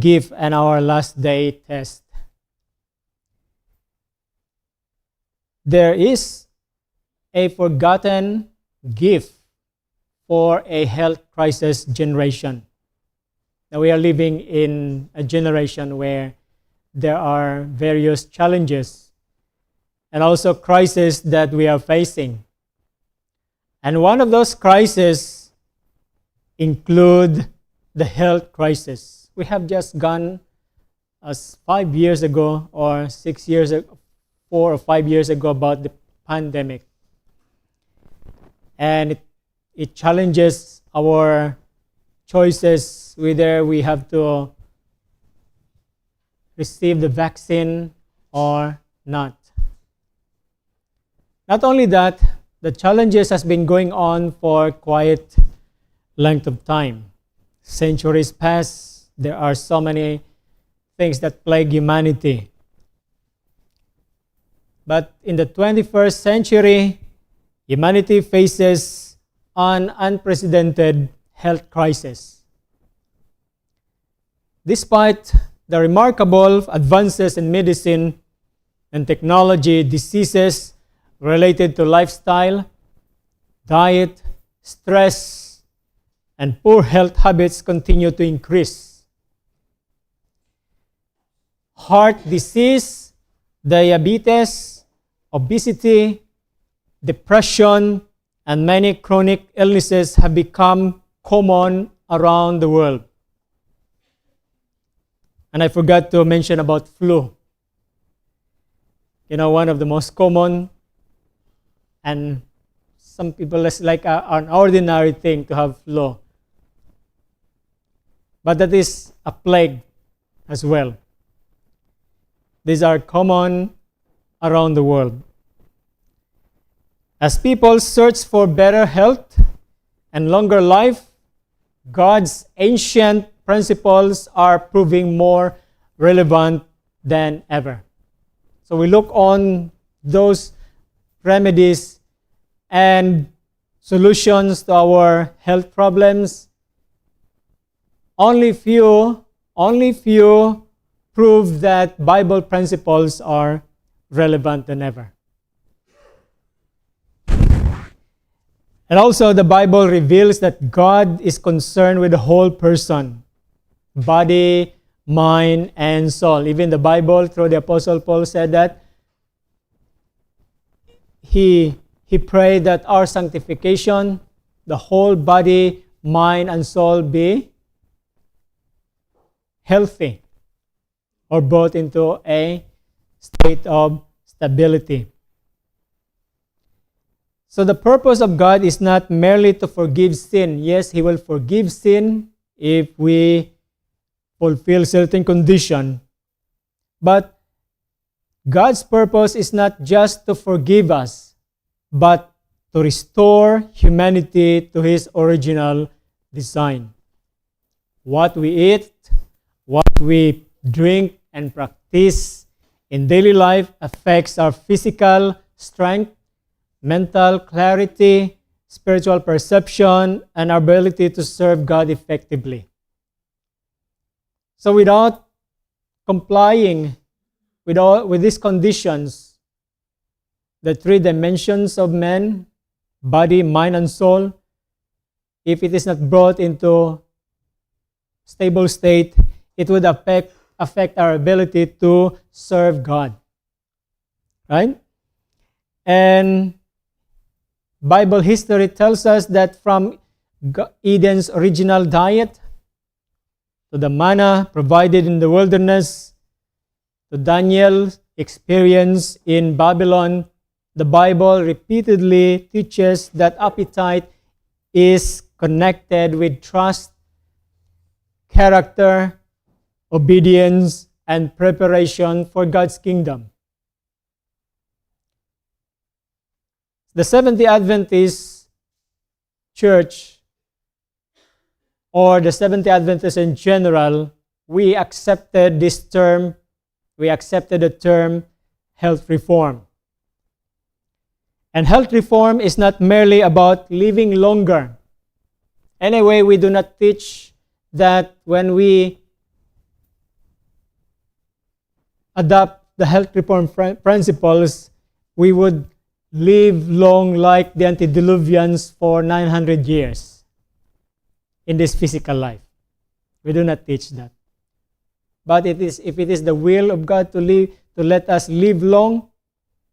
gift and our last day test. There is a forgotten gift for a health crisis generation. Now we are living in a generation where there are various challenges and also crises that we are facing. And one of those crises include the health crisis. We have just gone as 5 years ago or 6 years ago, 4 or 5 years ago about the pandemic. And it challenges our choices whether we have to receive the vaccine or not. Not only that, the challenges has been going on for quite length of time. Centuries past, there are so many things that plague humanity. But in the 21st century, humanity faces an unprecedented health crisis. Despite the remarkable advances in medicine and technology, diseases related to lifestyle, diet, stress, and poor health habits continue to increase. Heart disease, diabetes, obesity, depression, and many chronic illnesses have become common around the world. And I forgot to mention about flu. You know, one of the most common, and some people it's like an ordinary thing to have flu. But that is a plague as well. These are common around the world. As people search for better health and longer life, God's ancient principles are proving more relevant than ever. So we look on those remedies and solutions to our health problems. Only few prove that Bible principles are relevant than ever. And also the Bible reveals that God is concerned with the whole person, body, mind, and soul. Even the Bible, through the Apostle Paul, said that he prayed that our sanctification, the whole body, mind, and soul be healthy or brought into a state of stability. So the purpose of God is not merely to forgive sin. Yes, He will forgive sin if we fulfill certain condition. But God's purpose is not just to forgive us, but to restore humanity to His original design. What we eat, what we drink and practice in daily life affects our physical strength, mental clarity, spiritual perception, and our ability to serve God effectively. So without complying with these conditions, the three dimensions of man, body, mind, and soul, if it is not brought into stable state, it would affect our ability to serve God. Right? And Bible history tells us that from Eden's original diet to the manna provided in the wilderness to Daniel's experience in Babylon, the Bible repeatedly teaches that appetite is connected with trust, character, obedience, and preparation for God's kingdom. The Seventh-day Adventist Church, or the Seventh-day Adventists in general, we accepted the term health reform. And health reform is not merely about living longer. Anyway, we do not teach that when we adopt the health reform principles, we would live long like the antediluvians for 900 years in this physical life. We do not teach that. But if it is the will of God to let us live long,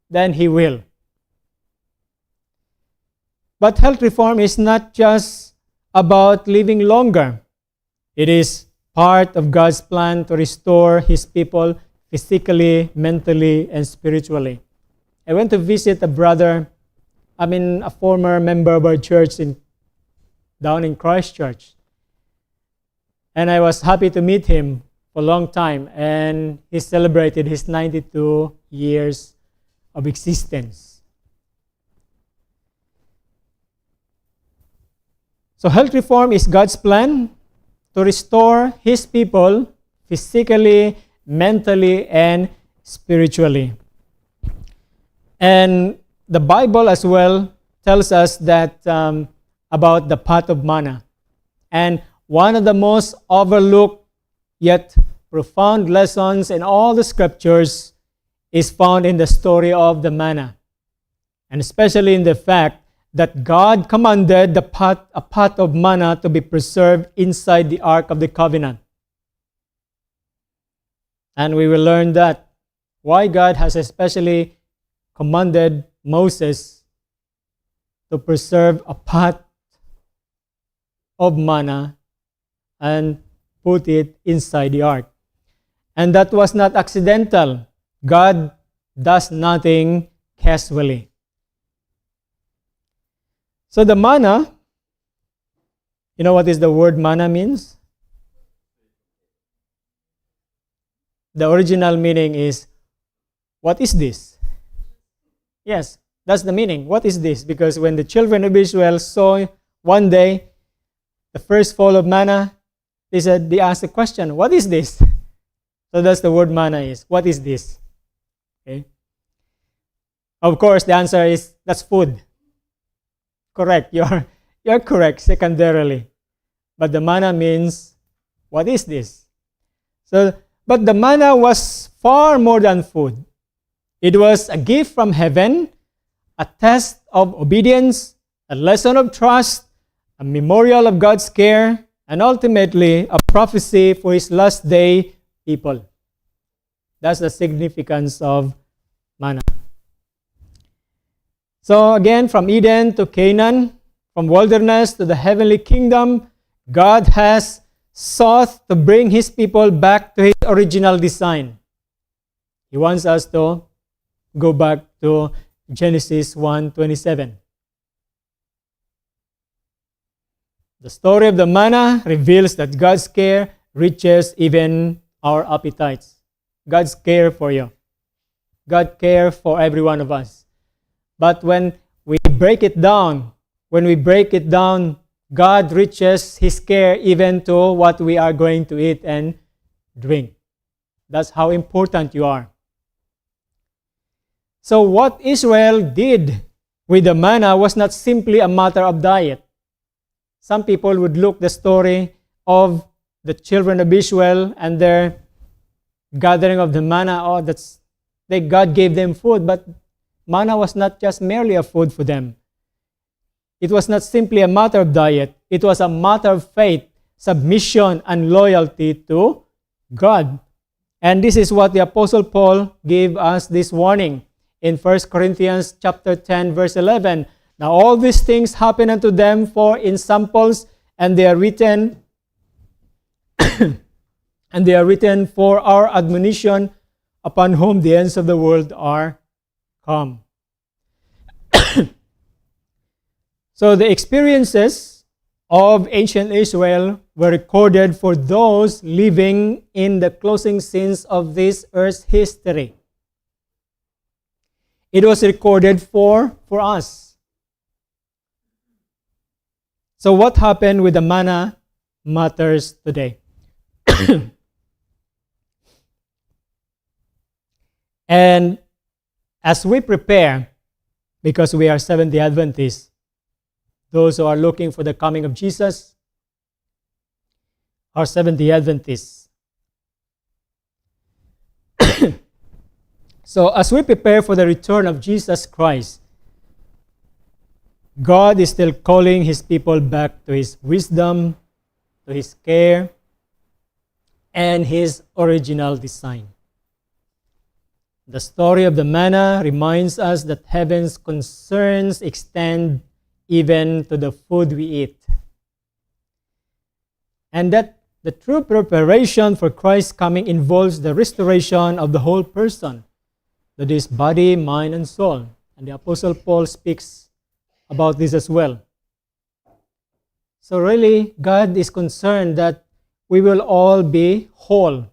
then He will. But health reform is not just about living longer. It is part of God's plan to restore His people physically, mentally, and spiritually. I went to visit a former member of our church down in Christchurch. And I was happy to meet him for a long time. And he celebrated his 92 years of existence. So health reform is God's plan to restore His people physically, mentally, and spiritually. And the Bible as well tells us that about the pot of manna. And one of the most overlooked yet profound lessons in all the scriptures is found in the story of the manna. And especially in the fact that God commanded a pot of manna to be preserved inside the Ark of the Covenant. And we will learn that why God has especially commanded Moses to preserve a pot of manna and put it inside the ark. And that was not accidental. God does nothing casually. So the manna, you know what is the word manna means? The original meaning is, what is this? Yes, that's the meaning. What is this? Because when the children of Israel saw one day the first fall of manna, they asked the question, what is this? So that's the word manna is. What is this? Okay. Of course, the answer is, that's food. Correct. You're correct secondarily. But the manna means, what is this? But the manna was far more than food. It was a gift from heaven, a test of obedience, a lesson of trust, a memorial of God's care, and ultimately a prophecy for His last day people. That's the significance of manna. So again, from Eden to Canaan, from wilderness to the heavenly kingdom, God has sought to bring His people back to His original design. He wants us to go back to Genesis 1:27. The story of the manna reveals that God's care reaches even our appetites. God's care for you. God cares for every one of us. But when we break it down, God reaches His care even to what we are going to eat and drink. That's how important you are. So what Israel did with the manna was not simply a matter of diet. Some people would look the story of the children of Israel and their gathering of the manna. God gave them food, but manna was not just merely a food for them. It was not simply a matter of diet. It was a matter of faith, submission, and loyalty to God. And this is what the Apostle Paul gave us this warning in 1 Corinthians chapter 10, verse 11. Now all these things happen unto them for in samples, and they are written for our admonition, upon whom the ends of the world are come. So the experiences of ancient Israel were recorded for those living in the closing scenes of this earth's history. It was recorded for us. So what happened with the manna matters today. And as we prepare, because we are Seventh-day Adventists, those who are looking for the coming of Jesus are Seventh-day Adventists. So as we prepare for the return of Jesus Christ, God is still calling His people back to His wisdom, to His care, and His original design. The story of the manna reminds us that heaven's concerns extend even to the food we eat, and that the true preparation for Christ's coming involves the restoration of the whole person, that is, body, mind, and soul. And the Apostle Paul speaks about this as well. So really, God is concerned that we will all be whole,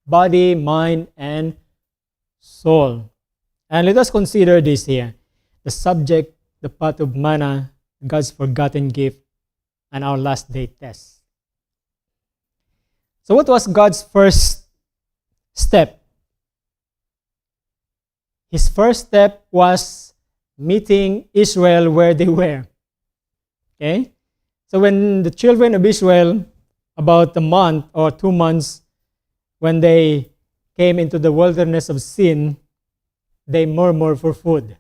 body, mind, and soul. And let us consider this here. The subject, the pot of manna, God's forgotten gift, and our last day test. So what was God's first step? His first step was meeting Israel where they were. Okay? So when the children of Israel, about a month or 2 months, when they came into the wilderness of sin, they murmur for food.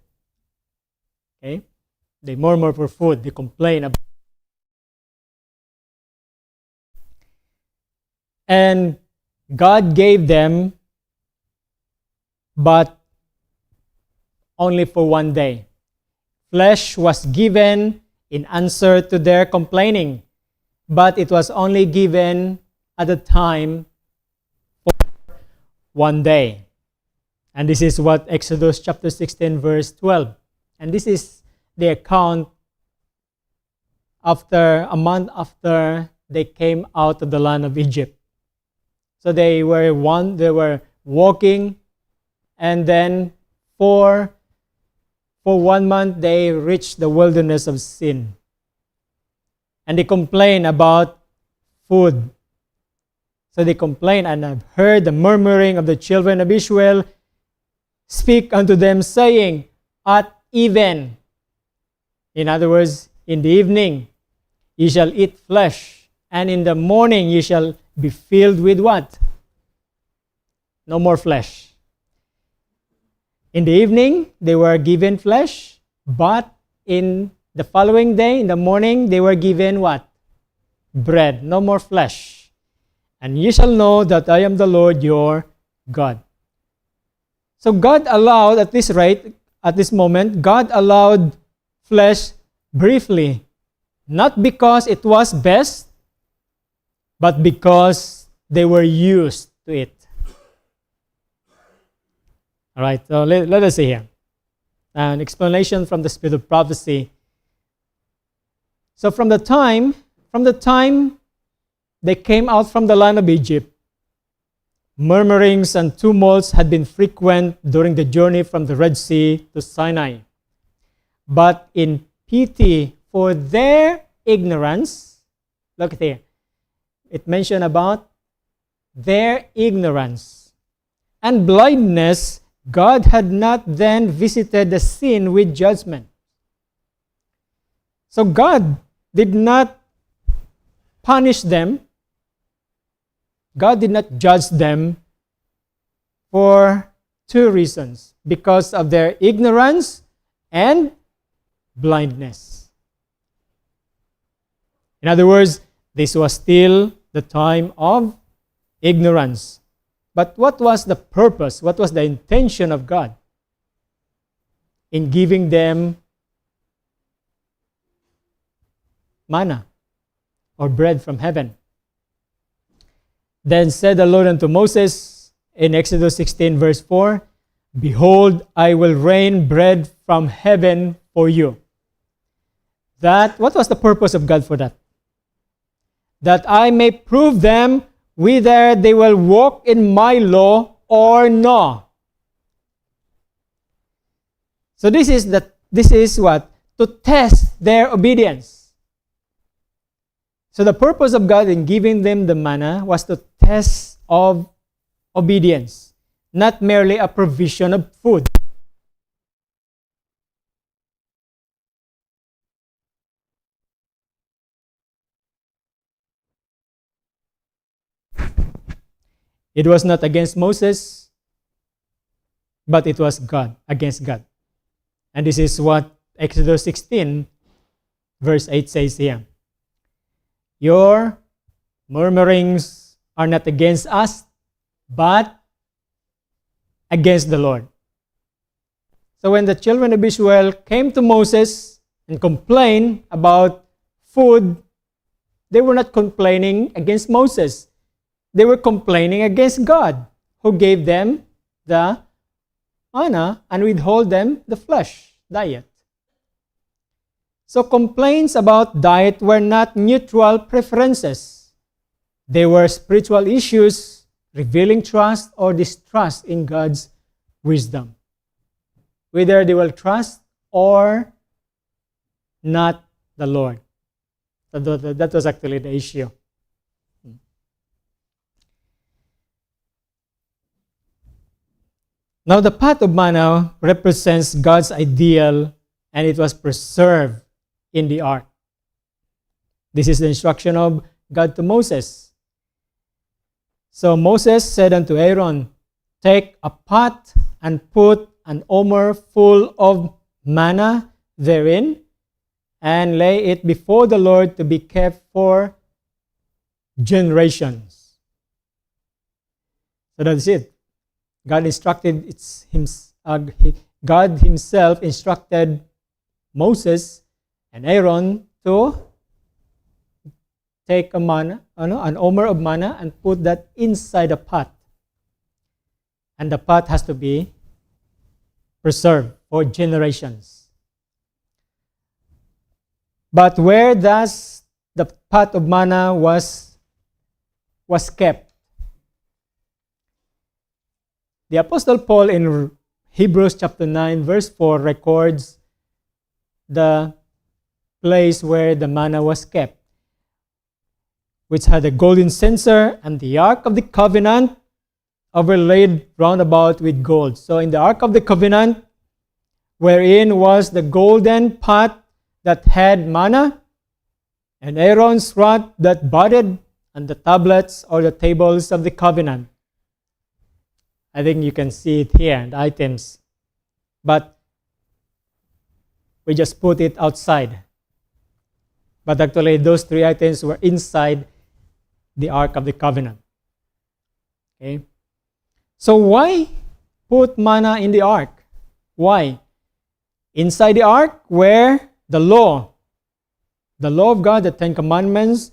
Okay? They murmur for food. They complain about. And God gave them, but only for 1 day. Flesh was given in answer to their complaining, but it was only given at a time for 1 day. And this is what Exodus chapter 16 verse 12. And this is the account after a month after they came out of the land of Egypt. So they were walking, and then for 1 month they reached the wilderness of sin. And they complain about food. So they complain, and I've heard the murmuring of the children of Israel speak unto them, saying, at even. In other words, in the evening, ye shall eat flesh, and in the morning ye shall be filled with what? No more flesh. In the evening, they were given flesh, but in the following day, in the morning, they were given what? Bread, no more flesh. And ye shall know that I am the Lord your God. So God allowed, at this rate, at this moment, God allowed flesh briefly, not because it was best, but because they were used to it. All right, so let us see here. An explanation from the spirit of prophecy. So from the time they came out from the land of Egypt, murmurings and tumults had been frequent during the journey from the Red Sea to Sinai. But in pity for their ignorance, look here, it mentioned about their ignorance and blindness, God had not then visited the sin with judgment. So God did not punish them. God did not judge them for 2 reasons: because of their ignorance and blindness. In other words, this was still the time of ignorance. But what was the purpose? What was the intention of God in giving them manna or bread from heaven? Then said the Lord unto Moses in Exodus 16 verse 4, behold, I will rain bread from heaven for you. What was the purpose of God for that? That I may prove them whether they will walk in my law or no. So this is what? To test their obedience. So the purpose of God in giving them the manna was to test of obedience, not merely a provision of food. It was not against Moses, but it was God, against God. And this is what Exodus 16, verse 8 says here. Your murmurings are not against us, but against the Lord. So when the children of Israel came to Moses and complained about food, they were not complaining against Moses. They were complaining against God, who gave them the manna and withhold them the flesh diet. So complaints about diet were not neutral preferences. They were spiritual issues revealing trust or distrust in God's wisdom. Whether they will trust or not the Lord. That was actually the issue. Now the pot of manna represents God's ideal, and it was preserved in the ark. This is the instruction of God to Moses. So Moses said unto Aaron, take a pot and put an omer full of manna therein, and lay it before the Lord to be kept for generations. So that's it. God himself instructed Moses and Aaron to take a manna, an omer of manna, and put that inside a pot. And the pot has to be preserved for generations. But where does the pot of manna was kept? The Apostle Paul in Hebrews chapter 9 verse 4 records the place where the manna was kept, which had a golden censer and the ark of the covenant overlaid round about with gold. So in the ark of the covenant, wherein was the golden pot that had manna, and Aaron's rod that budded, and the tablets or the tables of the covenant. I think you can see it here, the items. But we just put it outside. But actually, those three items were inside the Ark of the Covenant. Okay? So why put manna in the Ark? Why? Inside the Ark where the law of God, the Ten Commandments,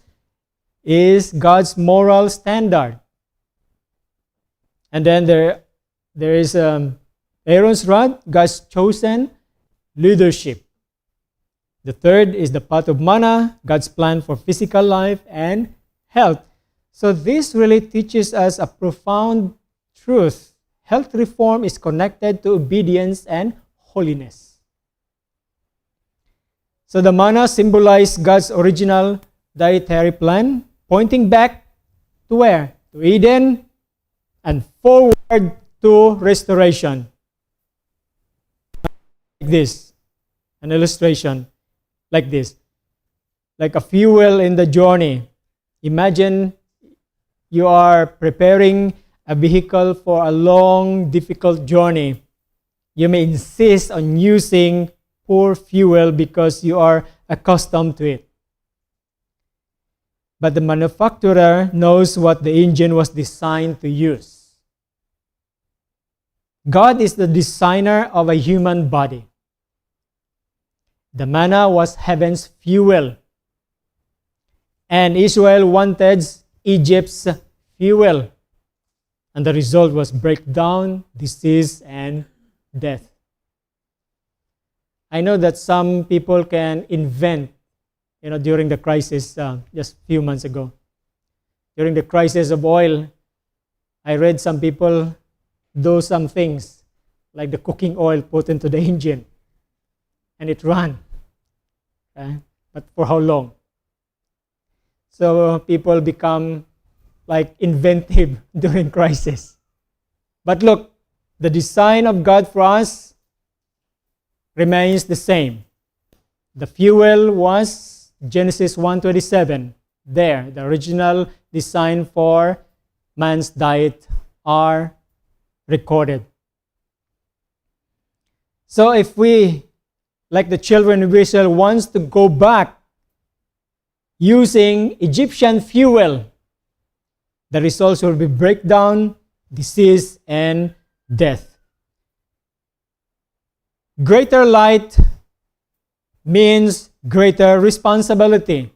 is God's moral standard. And then there is Aaron's rod, God's chosen leadership. The third is the pot of manna, God's plan for physical life and health. So this really teaches us a profound truth. Health reform is connected to obedience and holiness. So the manna symbolized God's original dietary plan, pointing back to where? To Eden and forward to restoration. Like this, an illustration like this, like a fuel in the journey. Imagine you are preparing a vehicle for a long, difficult journey. You may insist on using poor fuel because you are accustomed to it. But the manufacturer knows what the engine was designed to use. God is the designer of a human body. The manna was heaven's fuel. And Israel wanted Egypt's fuel. And the result was breakdown, disease, and death. I know that some people can invent, during the crisis just a few months ago. During the crisis of oil, I read some people do some things, like the cooking oil put into the engine, and it ran. Okay? But for how long? So people become like inventive during crisis. But look, the design of God for us remains the same. The fuel was Genesis 1:27. There, the original design for man's diet are recorded. So if we, like the children of Israel, wants to go back using Egyptian fuel, the results will be breakdown, disease, and death. Greater light means greater responsibility.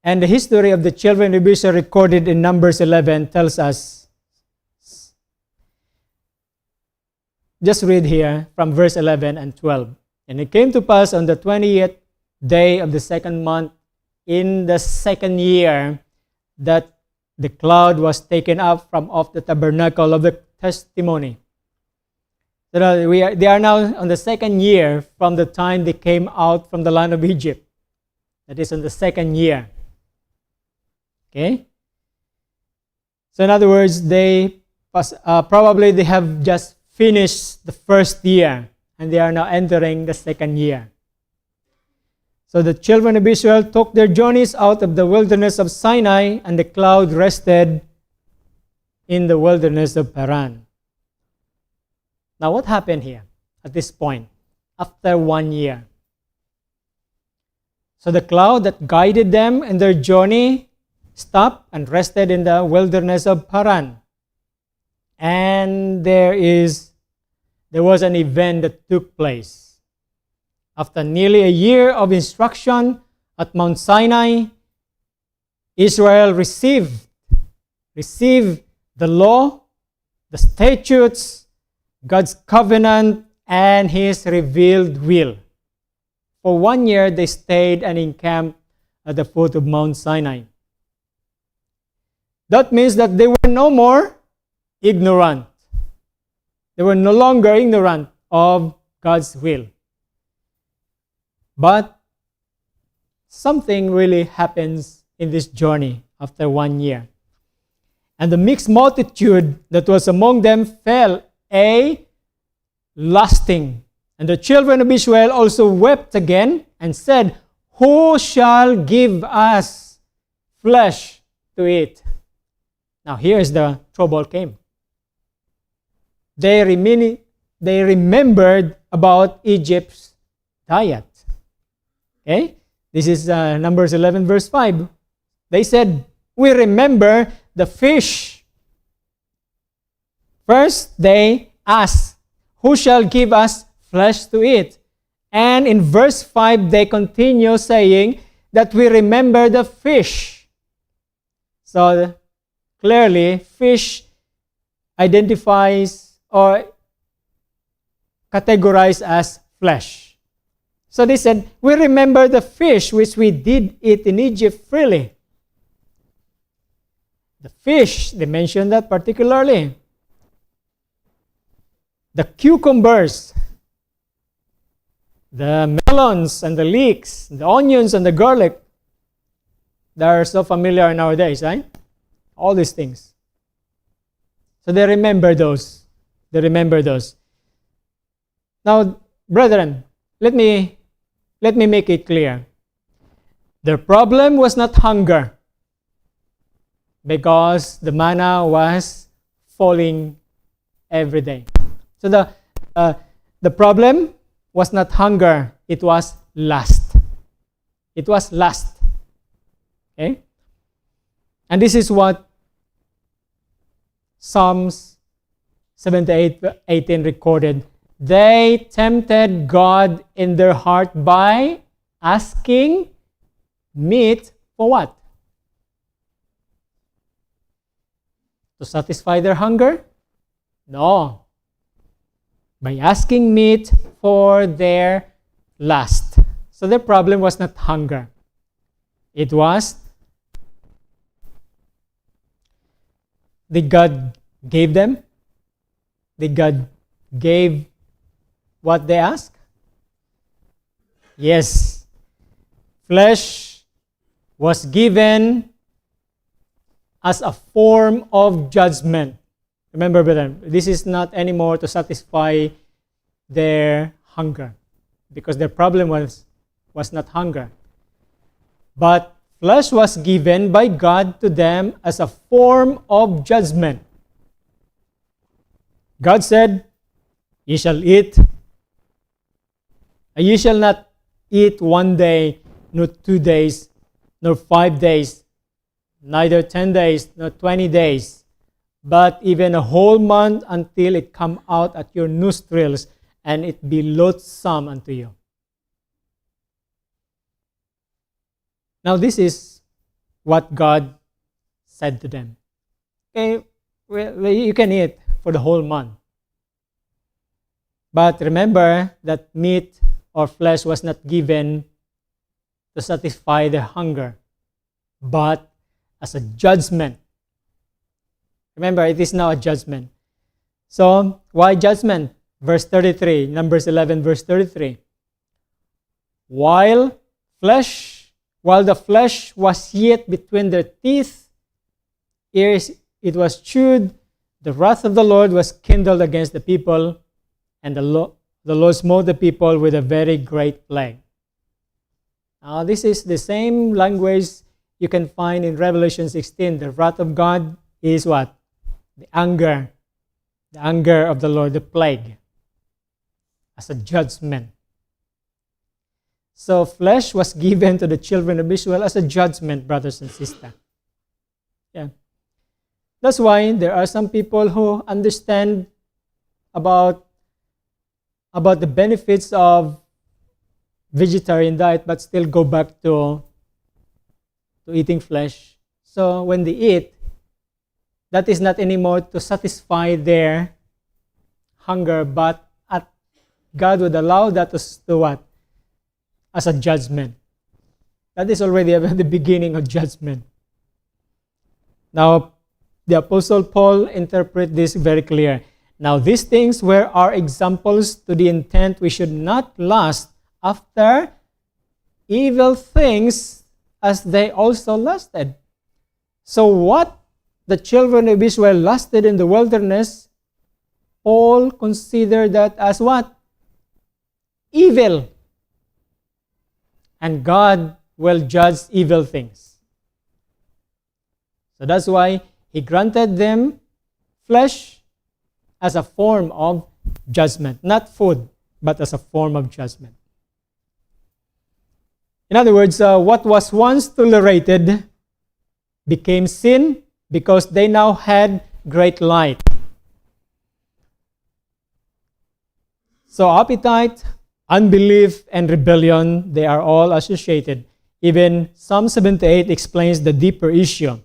And the history of the children of Israel recorded in Numbers 11 tells us, just read here from verse 11 and 12. And it came to pass on the 20th day of the second month in the second year that the cloud was taken up from off the tabernacle of the testimony. So they are now on the second year from the time they came out from the land of Egypt. That is on the second year. Okay? So in other words, probably they have just finished the first year and they are now entering the second year. So the children of Israel took their journeys out of the wilderness of Sinai, and the cloud rested in the wilderness of Paran. Now what happened here at this point after 1 year? So the cloud that guided them in their journey stopped and rested in the wilderness of Paran. And there was an event that took place. After nearly a year of instruction at Mount Sinai, Israel received the law, the statutes, God's covenant, and His revealed will. For 1 year, they stayed and encamped at the foot of Mount Sinai. That means that they were no more ignorant. They were no longer ignorant of God's will. But something really happens in this journey after 1 year. And the mixed multitude that was among them fell a lusting. And the children of Israel also wept again and said, "Who shall give us flesh to eat?" Now here's the trouble came. They remembered about Egypt's diet. Okay? This is Numbers 11 verse 5. They said, "We remember the fish." First, they asked, "Who shall give us flesh to eat?" And in verse 5, they continue saying that we remember the fish. So, clearly, fish identifies or categorized as flesh. So they said, "We remember the fish which we did eat in Egypt freely." The fish, they mentioned that particularly. The cucumbers, the melons and the leeks, the onions and the garlic, they are so familiar nowadays, right? All these things. So they remember those. They remember those. Now, brethren, let me make it clear. Their problem was not hunger, because the manna was falling every day. So the problem was not hunger, it was lust. It was lust. Okay? And this is what Psalms 78:18 recorded. They tempted God in their heart by asking meat for what? To satisfy their hunger? No. By asking meat for their lust. So their problem was not hunger. It was, did God give them? Did God give what they asked? Yes. Flesh was given as a form of judgment. Remember, brethren, this is not anymore to satisfy their hunger, because their problem was not hunger. But flesh was given by God to them as a form of judgment. God said, "Ye shall eat And you shall not eat 1 day, nor 2 days, nor 5 days, neither 10 days, nor 20 days, but even a whole month until it come out at your nostrils, and it be loathsome unto you. Now this is what God said to them. Okay, well, you can eat for the whole month. But remember that meat or flesh was not given to satisfy their hunger, but as a judgment. Remember, it is now a judgment. So, why judgment? Verse 33, Numbers 11, verse 33. While the flesh was yet between their teeth, ere it was chewed, the wrath of the Lord was kindled against the people, and the Lord smote the people with a very great plague. Now, this is the same language you can find in Revelation 16. The wrath of God is what? The anger of the Lord, the plague, as a judgment. So flesh was given to the children of Israel as a judgment, brothers and sisters. Yeah. That's why there are some people who understand about the benefits of vegetarian diet, but still go back to eating flesh. So when they eat, that is not anymore to satisfy their hunger, but God would allow that to what? As a judgment. That is already the beginning of judgment. Now, the Apostle Paul interprets this very clear. Now, these things were our examples to the intent we should not lust after evil things as they also lusted. So what the children of Israel lusted in the wilderness, Paul considered that as what? Evil. And God will judge evil things. So that's why He granted them flesh as a form of judgment. Not food, but as a form of judgment. In other words, what was once tolerated became sin because they now had great light. So appetite, unbelief, and rebellion, they are all associated. Even Psalm 78 explains the deeper issue.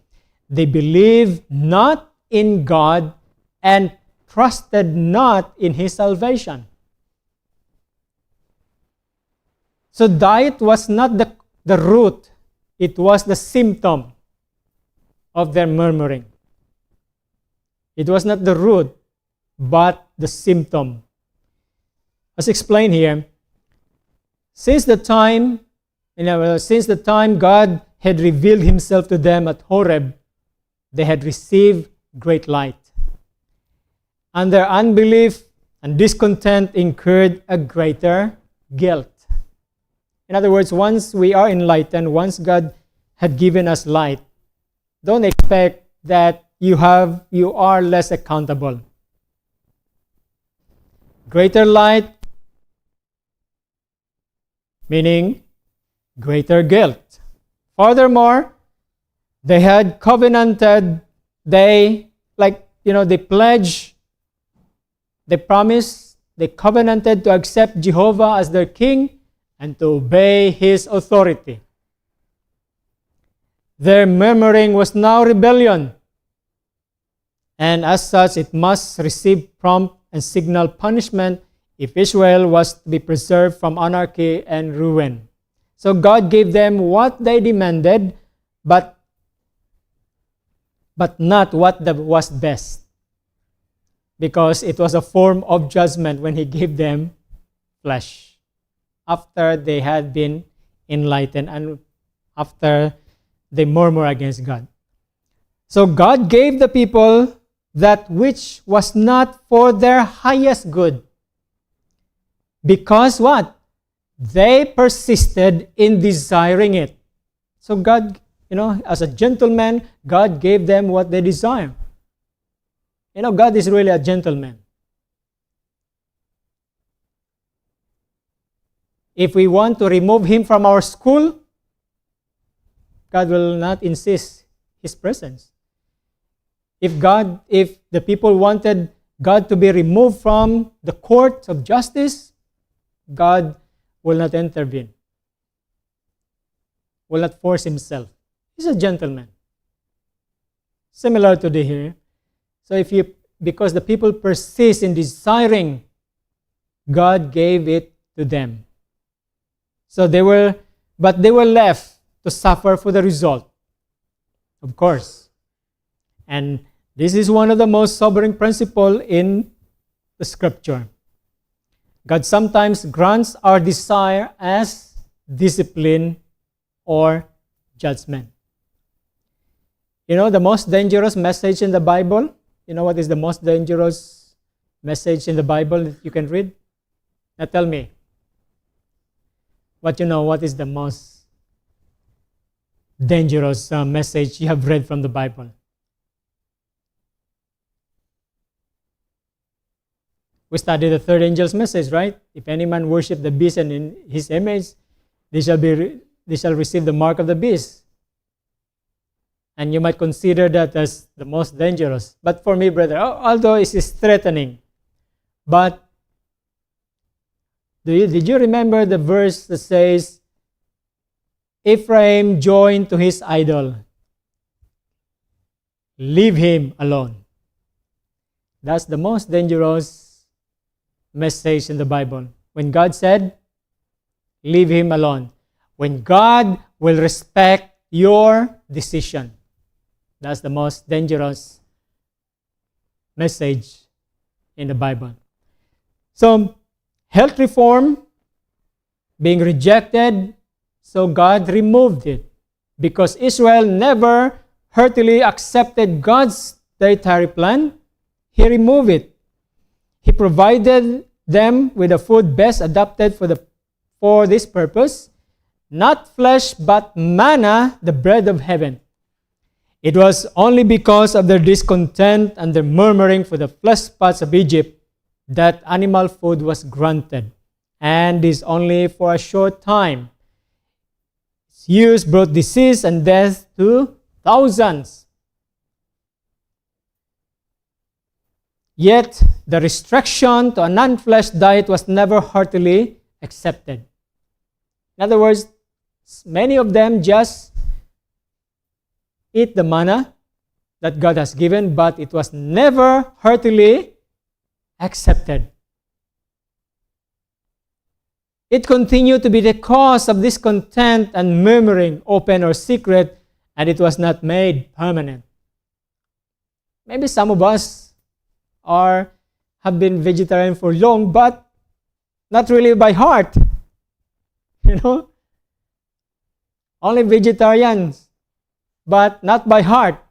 They believed not in God and trusted not in His salvation. So diet was not the root, it was the symptom of their murmuring. It was not the root, but the symptom. As explained here, since the time God had revealed Himself to them at Horeb, they had received great light. And their unbelief and discontent incurred a greater guilt. In other words, once we are enlightened, once God had given us light, don't expect that you are less accountable. Greater light, meaning greater guilt. Furthermore, they had covenanted, they pledged, they promised, they covenanted to accept Jehovah as their king and to obey His authority. Their murmuring was now rebellion, and as such, it must receive prompt and signal punishment if Israel was to be preserved from anarchy and ruin. So God gave them what they demanded, but not what was best, because it was a form of judgment when He gave them flesh after they had been enlightened and after they murmur against God. So God gave the people that which was not for their highest good, because what? They persisted in desiring it. So God, as a gentleman, God gave them what they desire. God is really a gentleman. If we want to remove him from our school, God will not insist his presence. If the people wanted God to be removed from the court of justice, God will not intervene, will not force himself. He's a gentleman. Similar to the here. So because the people persist in desiring, God gave it to them. So they were left to suffer for the result, of course. And this is one of the most sobering principles in the scripture. God sometimes grants our desire as discipline or judgment. You know the most dangerous message in the Bible? You know what is the most dangerous message in the Bible that you can read? Now tell me. What is the most dangerous message you have read from the Bible? We studied the third angel's message, right? If any man worship the beast and in his image, they shall receive the mark of the beast. And you might consider that as the most dangerous. But for me, brother, although it is threatening, but did you remember the verse that says, Ephraim joined to his idol, leave him alone? That's the most dangerous message in the Bible. When God said, leave him alone. When God will respect your decision. That's the most dangerous message in the Bible. So, health reform being rejected, so God removed it. Because Israel never heartily accepted God's dietary plan, He removed it. He provided them with a food best adapted for this purpose, not flesh but manna, the bread of heaven. It was only because of their discontent and their murmuring for the flesh pots of Egypt that animal food was granted, and is only for a short time. Its use brought disease and death to thousands. Yet, the restriction to a non-flesh diet was never heartily accepted. In other words, many of them just eat the manna that God has given, but it was never heartily accepted. It continued to be the cause of discontent and murmuring, open or secret, and it was not made permanent. Maybe some of us have been vegetarian for long, but not really by heart. Only vegetarians, but not by heart.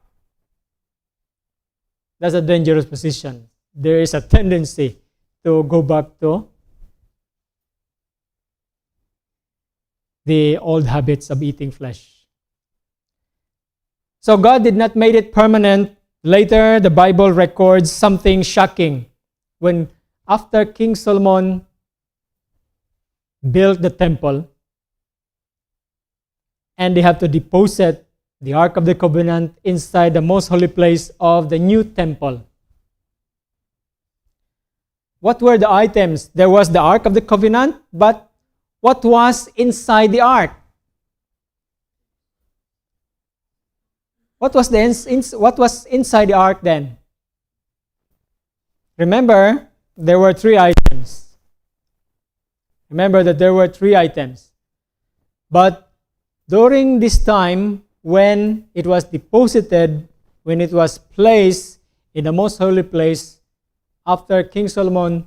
That's a dangerous position. There is a tendency to go back to the old habits of eating flesh. So God did not make it permanent. Later, the Bible records something shocking. When after King Solomon built the temple, and they have to deposit the Ark of the Covenant inside the most holy place of the new temple. What were the items? There was the Ark of the Covenant, but what was inside the Ark? What was inside the Ark then? Remember, there were three items. Remember that there were three items. But during this time, when it was deposited, when it was placed in the most holy place, after King Solomon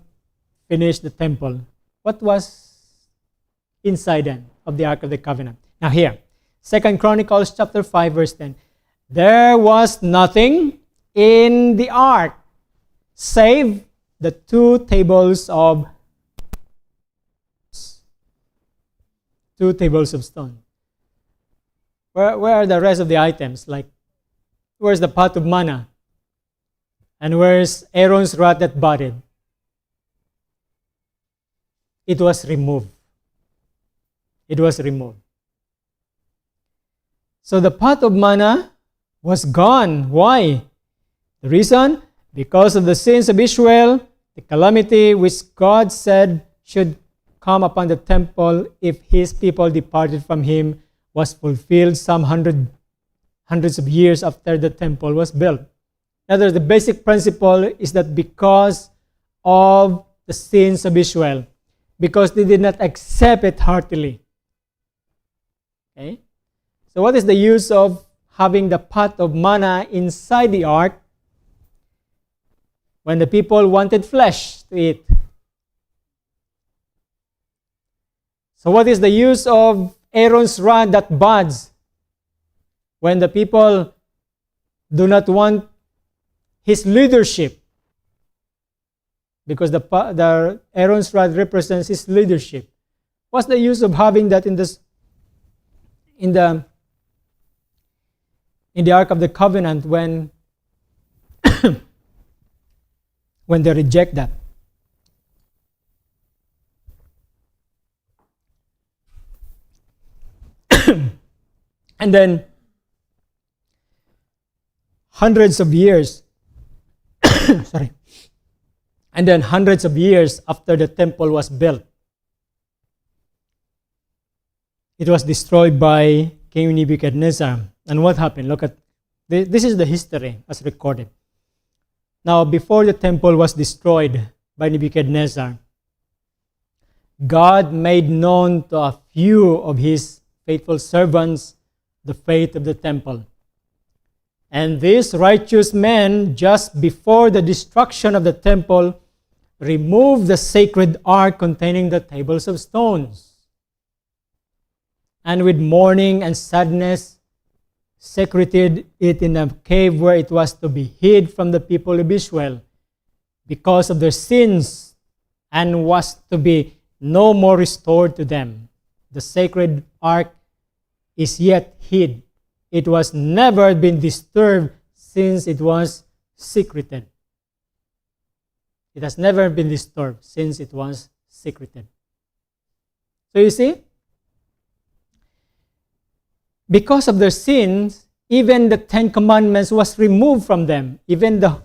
finished the temple, what was inside then of the Ark of the Covenant? Now here, 2 Chronicles chapter 5 verse 10. There was nothing in the ark save the two tables of stone. Where are the rest of the items? Like, where's the pot of manna? And where's Aaron's rod that budded? It was removed. It was removed. So the pot of manna was gone. Why? The reason? Because of the sins of Israel, the calamity which God said should come upon the temple if his people departed from him was fulfilled some hundreds of years after the temple was built. In other words, the basic principle is that because of the sins of Israel, because they did not accept it heartily. Okay? So what is the use of having the pot of manna inside the ark when the people wanted flesh to eat? So what is the use of Aaron's rod that buds when the people do not want his leadership? Because the Aaron's rod represents his leadership. What's the use of having that in the Ark of the Covenant when when they reject that? And then hundreds of years and then hundreds of years after the temple was built, it was destroyed by King Nebuchadnezzar. And what happened? Look at this is the history as recorded. Now, before the temple was destroyed by Nebuchadnezzar, God made known to a few of his faithful servants the fate of the temple. And these righteous men, just before the destruction of the temple, removed the sacred ark containing the tables of stones, and with mourning and sadness secreted it in a cave where it was to be hid from the people of Israel because of their sins, and was to be no more restored to them. The sacred ark is yet hid. It was never been disturbed since it was secreted. It has never been disturbed since it was secreted. So you see, because of their sins, even the Ten Commandments was removed from them. Even the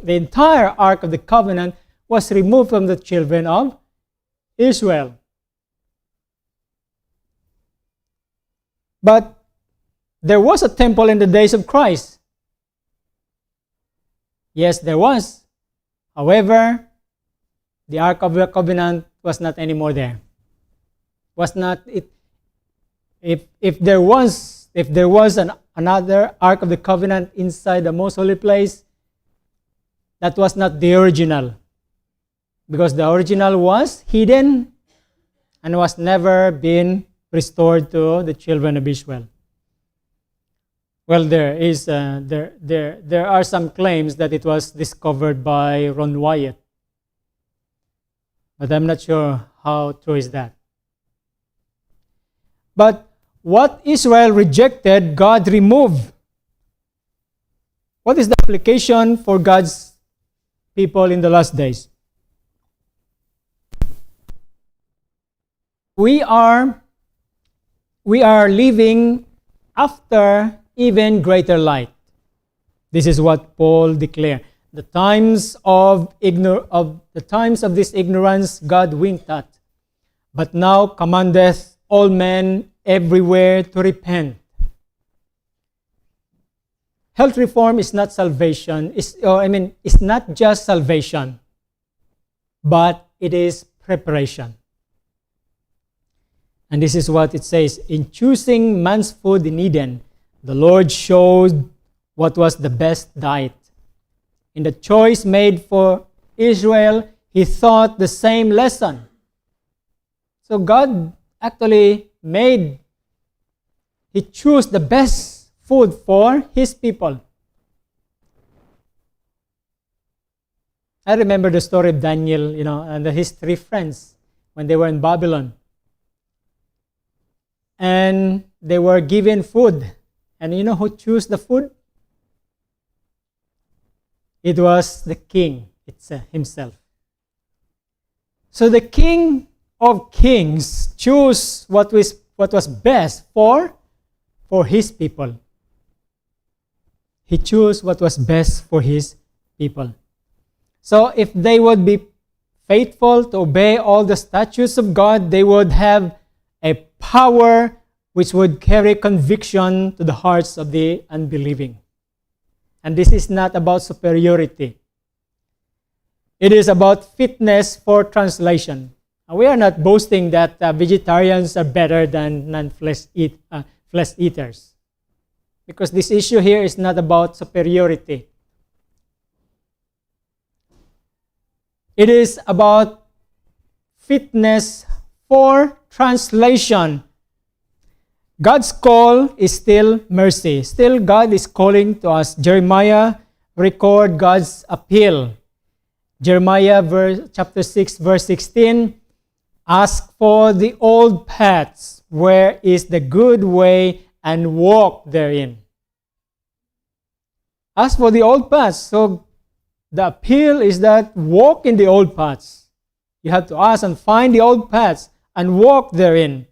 entire Ark of the Covenant was removed from the children of Israel. But there was a temple in the days of Christ. Yes, there was. However, the Ark of the Covenant was not anymore there. Was not it? If there was another Ark of the Covenant inside the most holy place, that was not the original, because the original was hidden and was never been restored to the children of Israel. Well, there are some claims that it was discovered by Ron Wyatt, but I'm not sure how true is that. But what Israel rejected, God removed. What is the application for God's people in the last days? We are living after even greater light. This is what Paul declared. The times of this ignorance God winked at, but now commandeth all men everywhere to repent. Health reform is not salvation. It's not just salvation, but it is preparation. And this is what it says. In choosing man's food in Eden, the Lord showed what was the best diet. In the choice made for Israel, he taught the same lesson. So God actually he chose the best food for his people. I remember the story of Daniel, and his 3 friends when they were in Babylon. And they were given food. And you know who chose the food? It was the king himself. So the king of Kings chose what was best for his people. He chose what was best for his people. So if they would be faithful to obey all the statutes of God, they would have a power which would carry conviction to the hearts of the unbelieving. And this is not about superiority. It is about fitness for translation. We are not boasting that vegetarians are better than non-flesh eaters. Because this issue here is not about superiority. It is about fitness for translation. God's call is still mercy. Still, God is calling to us. Jeremiah record God's appeal. Jeremiah chapter 6, verse 16, ask for the old paths, where is the good way, and walk therein. Ask for the old paths. So the appeal is that walk in the old paths. You have to ask and find the old paths and walk therein,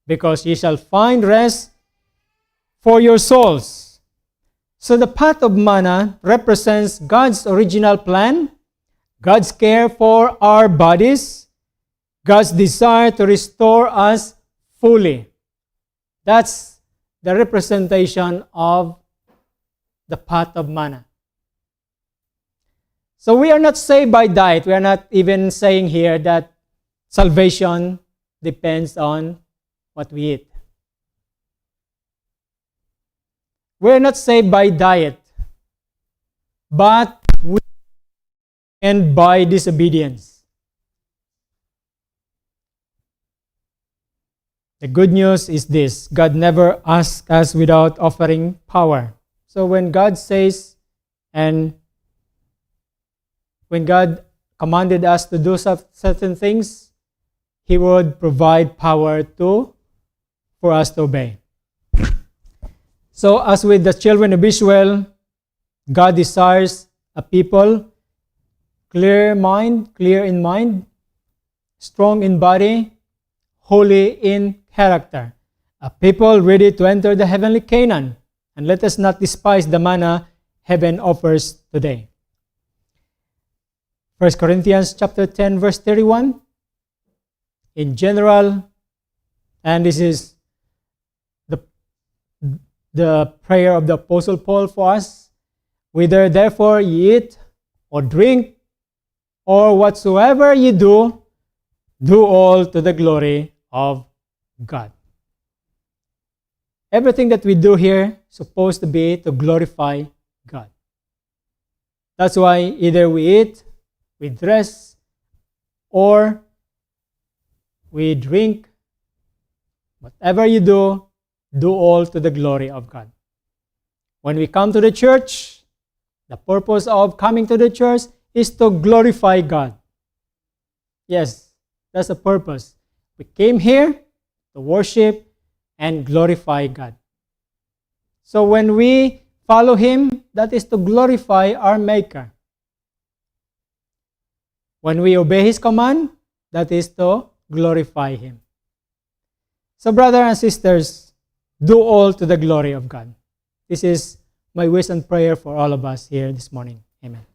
because ye shall find rest for your souls. So the path of manna represents God's original plan, God's care for our bodies, God's desire to restore us fully. That's the representation of the path of manna. So we are not saved by diet. We are not even saying here that salvation depends on what we eat. We are not saved by diet, but we and by disobedience. The good news is this: God never asks us without offering power. So when God says, and when God commanded us to do certain things, He would provide power for us to obey. So as with the children of Israel, God desires a people clear in mind, strong in body, holy in character. A people ready to enter the heavenly Canaan. And let us not despise the manna heaven offers today. 1 Corinthians chapter 10, verse 31. In general, and this is the prayer of the Apostle Paul for us, whether therefore ye eat or drink or whatsoever ye do, do all to the glory of God. Everything that we do here is supposed to be to glorify God. That's why either we eat, we dress, or we drink, whatever you do all to the glory of God. When we come to the church, the purpose of coming to the church is to glorify God. Yes, that's the purpose. We came here to worship and glorify God. So when we follow Him, that is to glorify our Maker. When we obey His command, that is to glorify Him. So brothers and sisters, do all to the glory of God. This is my wish and prayer for all of us here this morning. Amen.